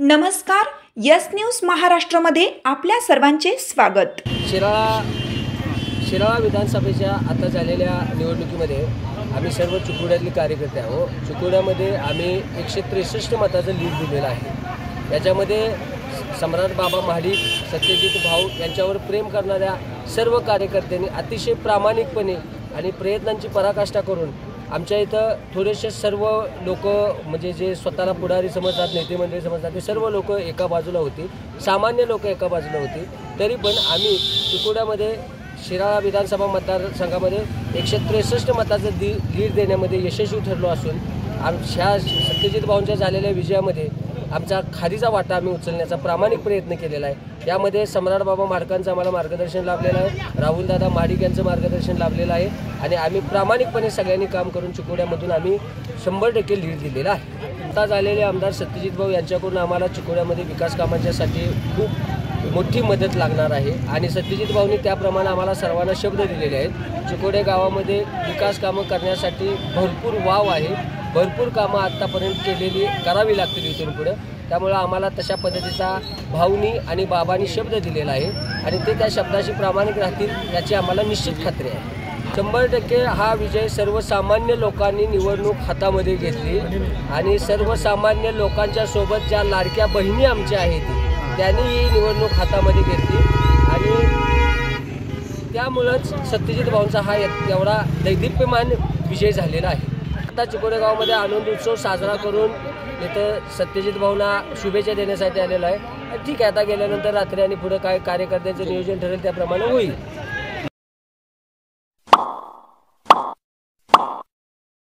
नमस्कार, yes news महाराष्ट्रामध्ये आपल्या सर्वांचे स्वागत। शिराळा विधानसभेच्या आता झालेल्या निवडणुकीमध्ये आम्ही सर्व चिकोड्यातले कार्यकर्ते आहोत। चिकोड्यामध्ये आम्ही 163 मताचं लीड दिलेलं आहे। याच्यामध्ये सम्राट बाबा महाडिक, सत्यजित भाऊ यांच्यावर प्रेम करणाऱ्या सर्व कार्यकर्त्यांनी अतिशय प्रामाणिकपणे आणि प्रयत्नांची पराकाष्ठा करून आमच्या इथं थोडेसे सर्व लोक म्हणजे जे स्वतःला पुढारी समजतात, नेते मंडळी समजतात, ते सर्व लोक एका बाजूला होती, सामान्य लोक एका बाजूला होती। तरी पण आम्ही चिकोड्यामध्ये शिराळा विधानसभा मतदारसंघामध्ये 163 मताचं लीड देण्यामध्ये यशस्वी ठरलो असून आमच्या सत्यजित भाऊंच्या झालेल्या विजयामध्ये आमचा खारीचा वाटा आम्ही उचलण्याचा प्रामाणिक प्रयत्न केलेला आहे। यामध्ये सम्राट बाबा महाडिकांचं आम्हाला मार्गदर्शन लाभलेलं आहे, राहुलदादा महाडिक यांचं मार्गदर्शन लाभलेलं आहे आणि आम्ही प्रामाणिकपणे सगळ्यांनी काम करून चिकोड्यामधून आम्ही 100% लीड दिलेला आहे। आता झालेले आमदार सत्यजित भाऊ यांच्याकडून आम्हाला चिकोड्यामध्ये विकास कामांच्यासाठी खूप मोठी मदत लागणार आहे आणि सत्यजित भाऊंनी त्याप्रमाणे आम्हाला सर्वांना शब्द दिलेले आहेत। चिकोडे गावामध्ये विकास कामं करण्यासाठी भरपूर वाव आहे, भरपूर कामं आत्तापर्यंत करावी लागतील इथून पुढे। त्यामुळे आम्हाला तशा पद्धतीचा भाऊनी आणि बाबांनी शब्द दिलेला आहे आणि ते त्या शब्दाशी प्रामाणिक राहतील याची आम्हाला निश्चित खात्री आहे। 100% हा विजय सर्वसामान्य लोकांनी निवडणूक हातामध्ये घेतली आणि सर्वसामान्य लोकांच्या सोबत ज्या लाडक्या बहिणी आमच्या आहेत त्यांनी ही निवडणूक हातामध्ये घेतली आणि त्यामुळंच सत्यजित भाऊंचा हा एवढा दैदिप्यमान विजय झालेला आहे। आता चिकोडे गावामध्ये आनंद उत्सव साजरा करून इथं सत्यजित भाऊंना शुभेच्छा देण्यासाठी आलेला आहे। ठीक आहे, आता गेल्यानंतर रात्री आणि पुढे काय कार्यकर्त्यांचं नियोजन ठरेल त्याप्रमाणे होईल।